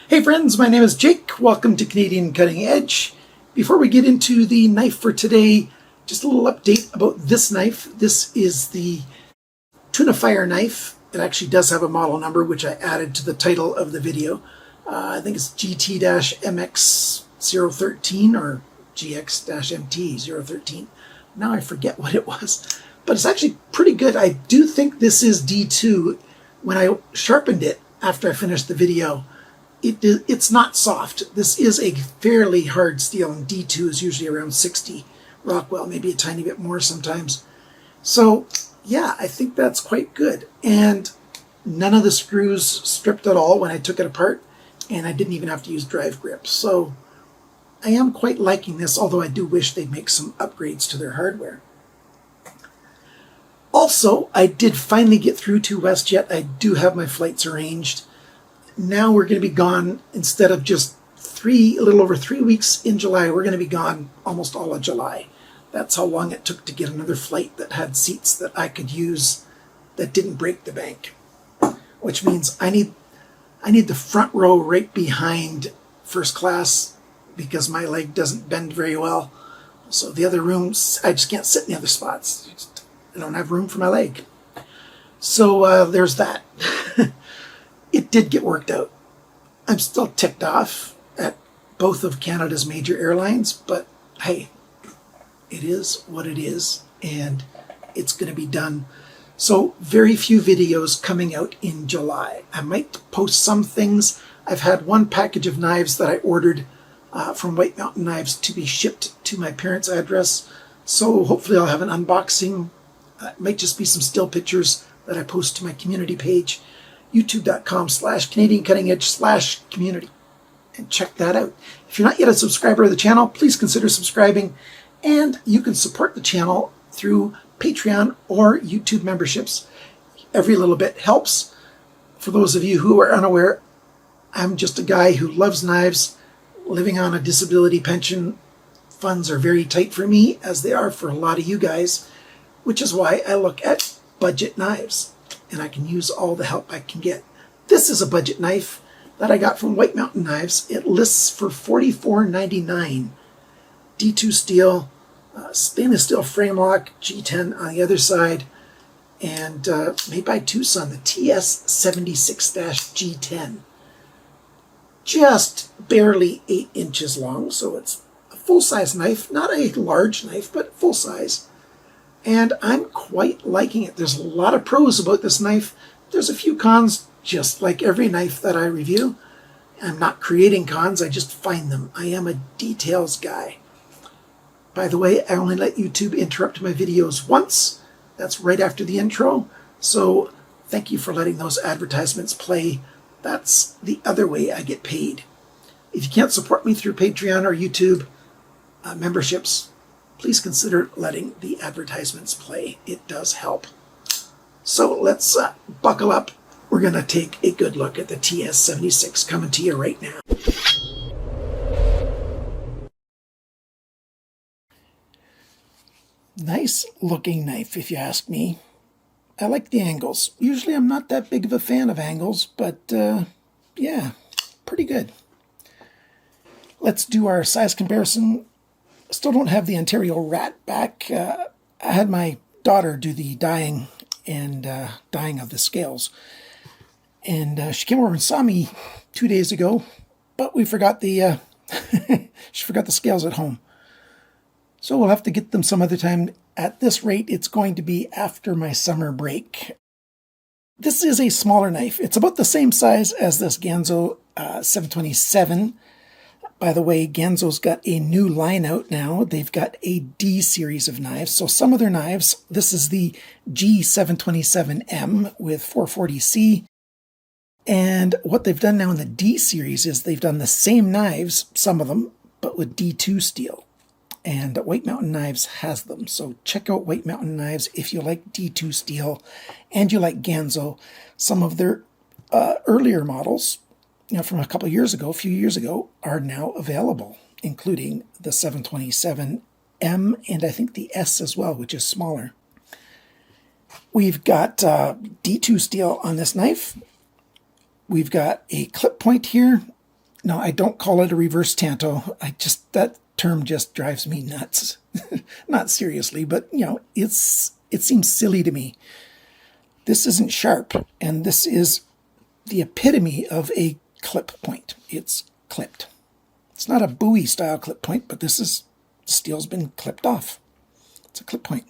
Hey friends, my name is Jake. Welcome to Canadian Cutting Edge. Before we get into the knife for today, just a little update about this knife. This is the tuna fire knife. It actually does have a model number, which I added to the title of the video. I think it's GT-MX013 or GX-MT013. Now I forget what it was, but it's actually pretty good. I do think this is D2. When I sharpened it after I finished the video, it's not soft. This is a fairly hard steel, and D2 is usually around 60 Rockwell, maybe a tiny bit more sometimes. So yeah, I think that's quite good. And none of the screws stripped at all when I took it apart, and I didn't even have to use drive grips. So I am quite liking this, although I do wish they'd make some upgrades to their hardware. Also, I did finally get through to WestJet. I do have my flights arranged. Now we're going to be gone, instead of just a little over 3 weeks in July, we're going to be gone almost all of July. That's how long it took to get another flight that had seats that I could use that didn't break the bank. Which means I need the front row right behind first class because my leg doesn't bend very well. So the other rooms, I just can't sit in the other spots. I don't have room for my leg. So there's that. It did get worked out. I'm still ticked off at both of Canada's major airlines, but hey, it is what it is, and it's going to be done. So very few videos coming out in July. I might post some things. I've had one package of knives that I ordered from White Mountain Knives to be shipped to my parents' address. So hopefully I'll have an unboxing. It might just be some still pictures that I post to my community page, youtube.com/CanadianCuttingEdge/community, and check that out. If you're not yet a subscriber of the channel, please consider subscribing, and you can support the channel through Patreon or YouTube memberships. Every little bit helps. For those of you who are unaware, I'm just a guy who loves knives, living on a disability pension. Funds are very tight for me, as they are for a lot of you guys, which is why I look at budget knives, and I can use all the help I can get. This is a budget knife that I got from White Mountain Knives. It lists for $44.99. D2 steel, stainless steel frame lock, G10 on the other side, and made by TwoSun, the TS76-G10. Just barely 8 inches long, so it's a full-size knife, not a large knife, but full-size. And I'm quite liking it. There's a lot of pros about this knife. There's a few cons, just like every knife that I review. I'm not creating cons, I just find them. I am a details guy. By the way, I only let YouTube interrupt my videos once. That's right after the intro. So thank you for letting those advertisements play. That's the other way I get paid. If you can't support me through Patreon or YouTube memberships, please consider letting the advertisements play. It does help. So let's buckle up. We're going to take a good look at the TS76 coming to you right now. Nice looking knife, if you ask me. I like the angles. Usually I'm not that big of a fan of angles, but yeah, pretty good. Let's do our size comparison. Still don't have the Ontario rat back. I had my daughter do the dyeing of the scales, and she came over and saw me 2 days ago, but we forgot the she forgot the scales at home, so we'll have to get them some other time. At this rate, it's going to be after my summer break. This is a smaller knife. It's about the same size as this Ganzo 727. By the way, Ganzo's got a new line out now. They've got a D series of knives. So some of their knives, this is the G727M with 440C. And what they've done now in the D series is they've done the same knives, some of them, but with D2 steel. And White Mountain Knives has them. So check out White Mountain Knives if you like D2 steel and you like Ganzo. Some of their earlier models, from a couple of years ago, a few years ago, are now available, including the 727M and I think the S as well, which is smaller. We've got D2 steel on this knife. We've got a clip point here. No, I don't call it a reverse tanto. That term just drives me nuts. Not seriously, but you know, it seems silly to me. This isn't sharp, and this is the epitome of a clip point. It's clipped. It's not a buoy style clip point, but steel's been clipped off. It's a clip point.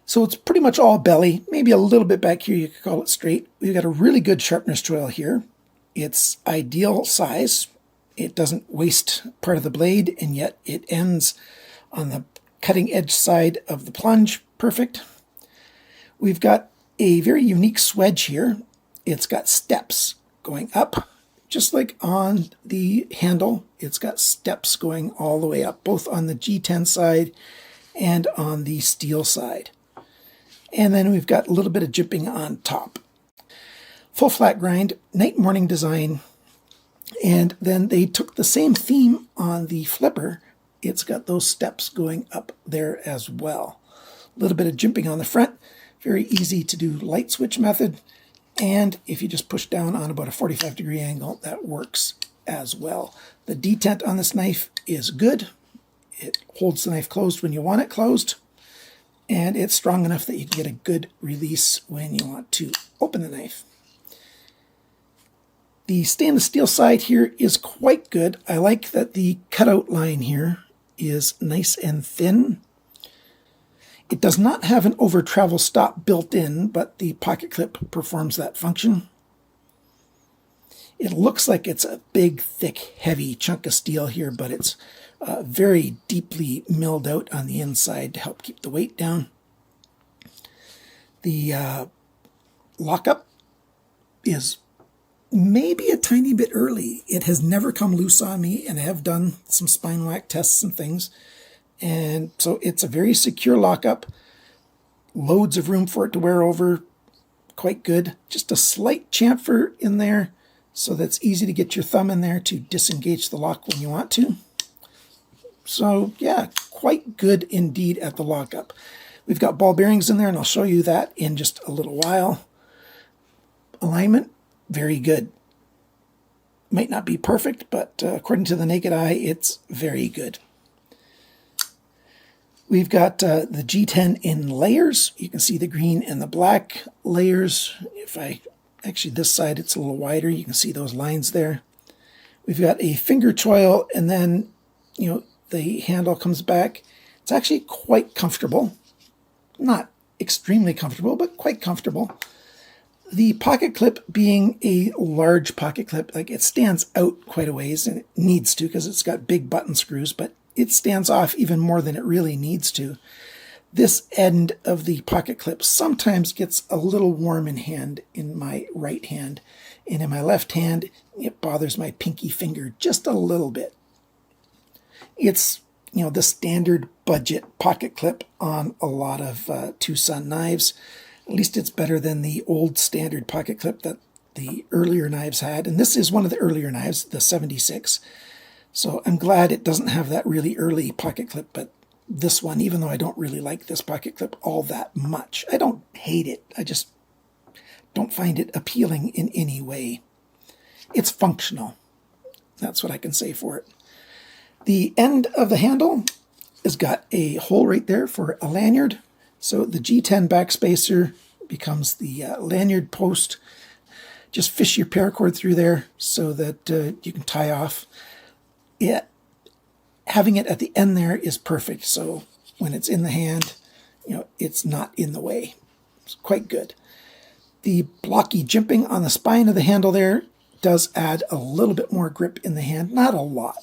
So it's pretty much all belly, maybe a little bit back here, you could call it straight. We've got a really good sharpness choil here. It's ideal size. It doesn't waste part of the blade, and yet it ends on the cutting edge side of the plunge. Perfect. We've got a very unique swedge here. It's got steps going up, just like on the handle. It's got steps going all the way up, both on the G10 side and on the steel side. And then we've got a little bit of jimping on top. Full flat grind, night morning design. And then they took the same theme on the flipper. It's got those steps going up there as well. A little bit of jimping on the front. Very easy to do light switch method. And if you just push down on about a 45-degree angle, that works as well. The detent on this knife is good. It holds the knife closed when you want it closed. And it's strong enough that you can get a good release when you want to open the knife. The stainless steel side here is quite good. I like that the cutout line here is nice and thin. It does not have an over travel stop built in, but the pocket clip performs that function. It looks like it's a big, thick, heavy chunk of steel here, but it's very deeply milled out on the inside to help keep the weight down. The lockup is maybe a tiny bit early. It has never come loose on me, and I have done some spine whack tests and things. And so it's a very secure lockup. Loads of room for it to wear over. Quite good. Just a slight chamfer in there so that's easy to get your thumb in there to disengage the lock when you want to. So yeah, quite good indeed at the lockup. We've got ball bearings in there, and I'll show you that in just a little while. Alignment, very good. Might not be perfect, but according to the naked eye, it's very good. We've got the G10 in layers. You can see the green and the black layers. Actually this side it's a little wider. You can see those lines there. We've got a finger choil, and then, you know, the handle comes back. It's actually quite comfortable. Not extremely comfortable, but quite comfortable. The pocket clip being a large pocket clip, like it stands out quite a ways, and it needs to because it's got big button screws, but it stands off even more than it really needs to. This end of the pocket clip sometimes gets a little warm in hand in my right hand, and in my left hand it bothers my pinky finger just a little bit. It's, you know, the standard budget pocket clip on a lot of TwoSun knives. At least it's better than the old standard pocket clip that the earlier knives had, and this is one of the earlier knives, the 76. So I'm glad it doesn't have that really early pocket clip, but this one, even though I don't really like this pocket clip all that much, I don't hate it, I just don't find it appealing in any way. It's functional. That's what I can say for it. The end of the handle has got a hole right there for a lanyard. So the G10 backspacer becomes the lanyard post. Just fish your paracord through there so that you can tie off. Having it at the end there is perfect. So when it's in the hand, you know, it's not in the way. It's quite good. The blocky jimping on the spine of the handle there does add a little bit more grip in the hand, not a lot.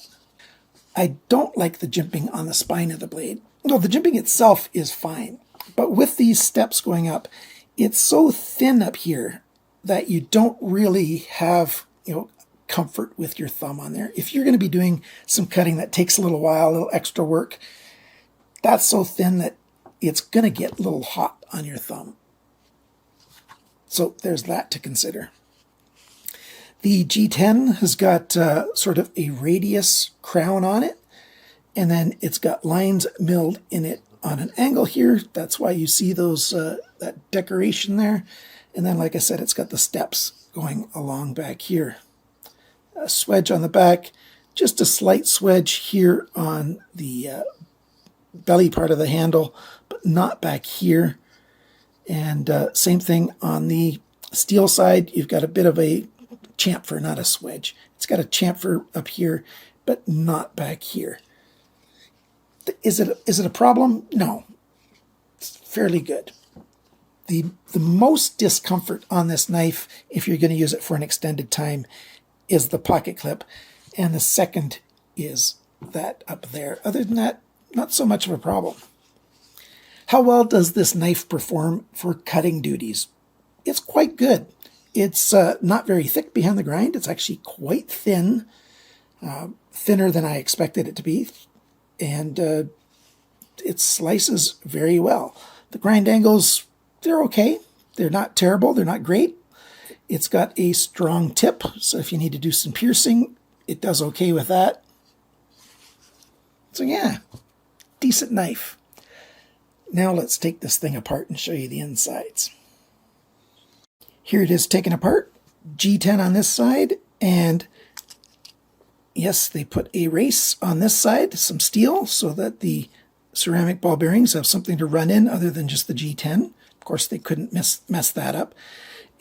I don't like the jimping on the spine of the blade. No, the jimping itself is fine. But with these steps going up, it's so thin up here that you don't really have, you know, comfort with your thumb on there. If you're going to be doing some cutting that takes a little while, a little extra work, that's so thin that it's going to get a little hot on your thumb. So there's that to consider. The G10 has got sort of a radius crown on it, and then it's got lines milled in it on an angle here. That's why you see those that decoration there. And then, like I said, it's got the steps going along back here. a swedge on the back, just a slight swedge here on the belly part of the handle, but not back here. And same thing on the steel side. You've got a bit of a chamfer, not a swedge. It's got a chamfer up here, but not back here. Is it a problem? No. It's fairly good. The most discomfort on this knife, if you're going to use it for an extended time, is the pocket clip. And the second is that up there. Other than that, not so much of a problem. How well does this knife perform for cutting duties? It's quite good. It's not very thick behind the grind. It's actually quite thin, thinner than I expected it to be. And it slices very well. The grind angles, they're okay. They're not terrible. They're not great. It's got a strong tip, so if you need to do some piercing, it does okay with that. So yeah, decent knife. Now let's take this thing apart and show you the insides. Here it is taken apart. G10 on this side, and yes, they put a race on this side, some steel, so that the ceramic ball bearings have something to run in other than just the G10. Of course, they couldn't mess that up.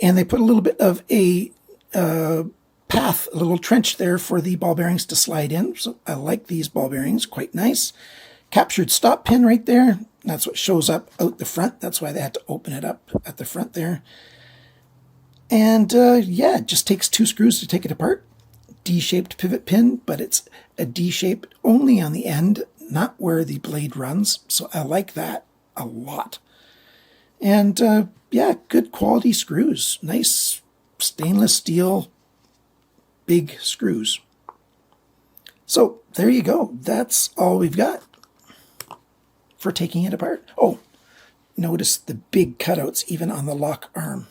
And they put a little bit of a path, a little trench there for the ball bearings to slide in. So I like these ball bearings, quite nice. Captured stop pin right there. That's what shows up out the front. That's why they had to open it up at the front there. And yeah, it just takes 2 screws to take it apart. D-shaped pivot pin, but it's a D-shape only on the end, not where the blade runs. So I like that a lot. And yeah, good quality screws. Nice stainless steel, big screws. So there you go. That's all we've got for taking it apart. Oh, notice the big cutouts even on the lock arm.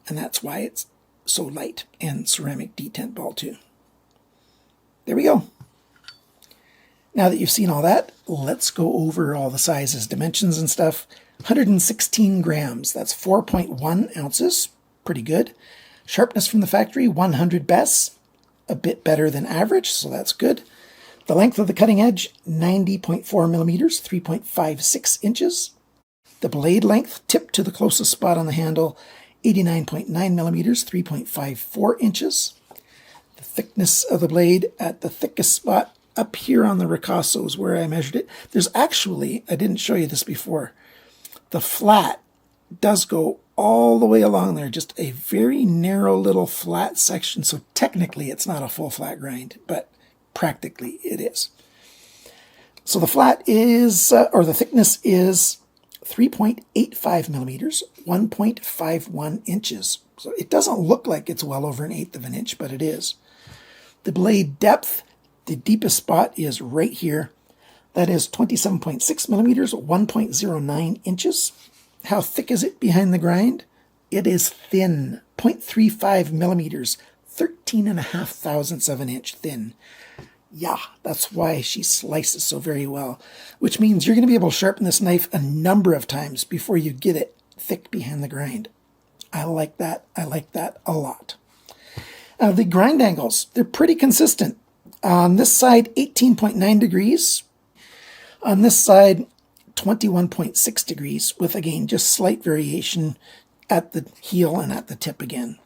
And that's why it's so light, and ceramic detent ball too. There we go. Now that you've seen all that, let's go over all the sizes, dimensions and stuff. 116 grams, that's 4.1 ounces, pretty good. Sharpness from the factory, 100 bes, a bit better than average, so that's good. The length of the cutting edge, 90.4 millimeters, 3.56 inches. The blade length, tip to the closest spot on the handle, 89.9 millimeters, 3.54 inches. The thickness of the blade at the thickest spot up here on the ricasso is where I measured it. There's actually, I didn't show you this before, the flat does go all the way along there, just a very narrow little flat section. So technically it's not a full flat grind, but practically it is. So the flat is, or the thickness is 3.85 millimeters, 1.51 inches. So it doesn't look like it's well over 1/8 of an inch, but it is. The blade depth, the deepest spot is right here. That is 27.6 millimeters, 1.09 inches. How thick is it behind the grind? It is thin, 0.35 millimeters, 13.5 thousandths of an inch thin. Yeah, that's why she slices so very well, which means you're going to be able to sharpen this knife a number of times before you get it thick behind the grind. I like that. I like that a lot. The grind angles, they're pretty consistent. On this side, 18.9 degrees. On this side, 21.6 degrees, with, again, just slight variation at the heel and at the tip again.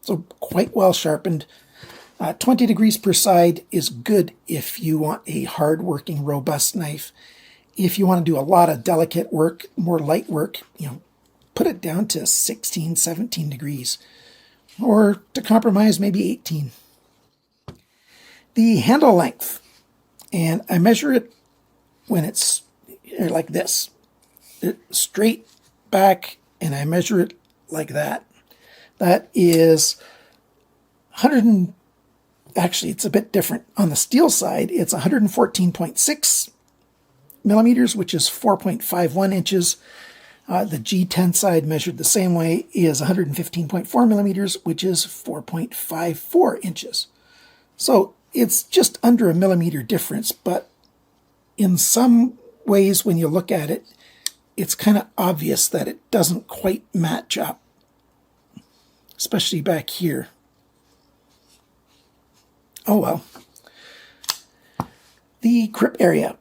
So quite well sharpened. 20 degrees per side is good if you want a hard-working, robust knife. If you want to do a lot of delicate work, more light work, put it down to 16, 17 degrees. Or to compromise, maybe 18. The handle length, and I measure it when it's like this. Straight back, and I measure it like that. That is 100 actually, it's a bit different. On the steel side, it's 114.6 millimeters, which is 4.51 inches. The G10 side, measured the same way, is 115.4 millimeters, which is 4.54 inches. So it's just under a millimeter difference, but in some ways, when you look at it, it's kind of obvious that it doesn't quite match up, especially back here. Oh well. The grip area.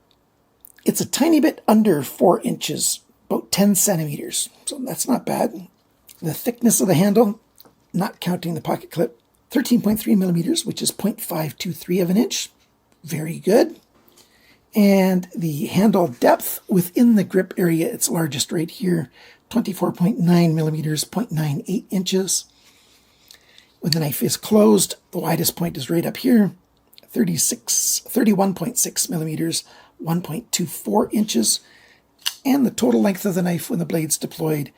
It's a tiny bit under 4 inches, about 10 centimeters, so that's not bad. The thickness of the handle, not counting the pocket clip, 13.3 millimeters, which is 0.523 of an inch. Very good. And the handle depth within the grip area, it's largest right here, 24.9 millimeters, 0.98 inches. When the knife is closed, the widest point is right up here, 31.6 millimeters, 1.24 inches. And the total length of the knife when the blade's deployed,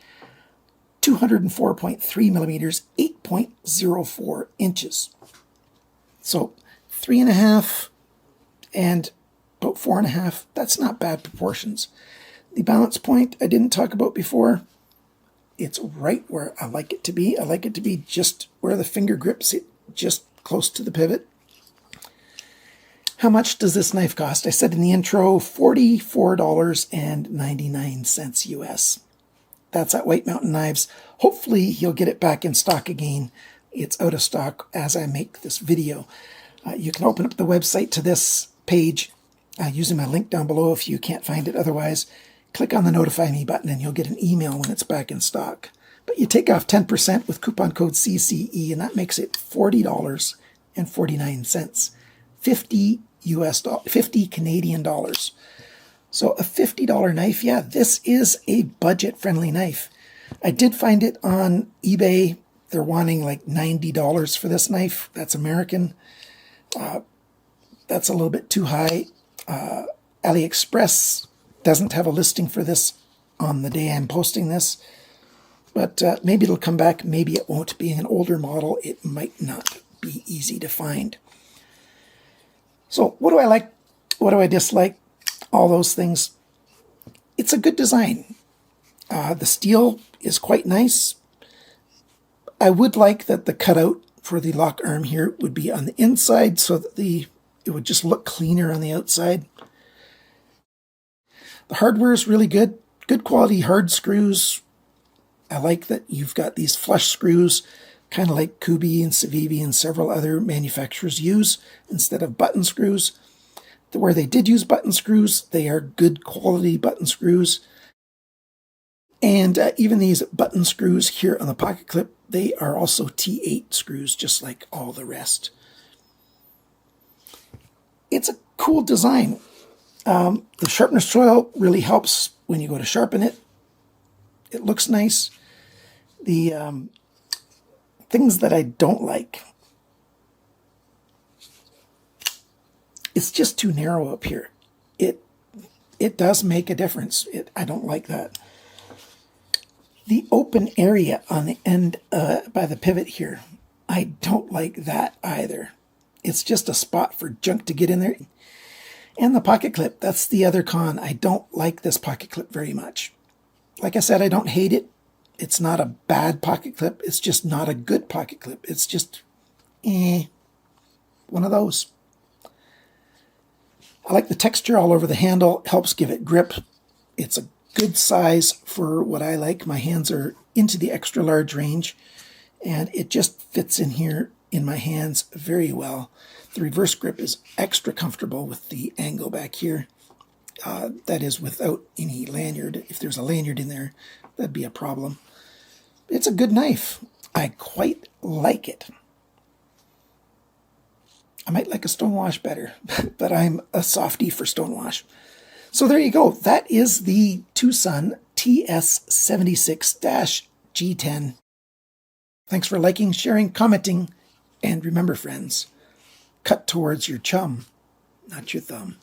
204.3 millimeters, 8.04 inches. So 3.5 and about 4.5, that's not bad proportions. The balance point I didn't talk about before, it's right where I like it to be. I like it to be just where the finger grips it, just close to the pivot. How much does this knife cost? I said in the intro, $44.99 US. That's at White Mountain Knives. Hopefully you'll get it back in stock again. It's out of stock as I make this video. You can open up the website to this page using my link down below if you can't find it otherwise. Click on the notify me button and you'll get an email when it's back in stock. But you take off 10% with coupon code CCE and that makes it $40.49. 50 Canadian dollars. So a $50 knife, yeah, this is a budget-friendly knife. I did find it on eBay. They're wanting like $90 for this knife. That's American. That's a little bit too high. AliExpress doesn't have a listing for this on the day I'm posting this. But maybe it'll come back, maybe it won't. Being an older model, it might not be easy to find. So what do I like? What do I dislike? All those things. It's a good design. The steel is quite nice. I would like that the cutout for the lock arm here would be on the inside so that it would just look cleaner on the outside. The hardware is really good. Good quality hard screws. I like that you've got these flush screws, kind of like Kubi and Civivi and several other manufacturers use, instead of button screws. Where they did use button screws, they are good quality button screws. And even these button screws here on the pocket clip, they are also T8 screws, just like all the rest. It's a cool design. The sharpness choil really helps when you go to sharpen it. It looks nice. The things that I don't like, it's just too narrow up here. It does make a difference. I don't like that. The open area on the end by the pivot here, I don't like that either. It's just a spot for junk to get in there. And the pocket clip, that's the other con. I don't like this pocket clip very much. Like I said, I don't hate it. It's not a bad pocket clip. It's just not a good pocket clip. It's just, one of those. I like the texture all over the handle. Helps give it grip. It's a good size for what I like. My hands are into the extra large range, and it just fits in here in my hands very well. The reverse grip is extra comfortable with the angle back here. That is without any lanyard. If there's a lanyard in there, that'd be a problem. It's a good knife. I quite like it. I might like a stonewash better, but I'm a softie for stonewash. So there you go. That is the TwoSun TS76-G10. Thanks for liking, sharing, commenting, and remember, friends, cut towards your chum, not your thumb.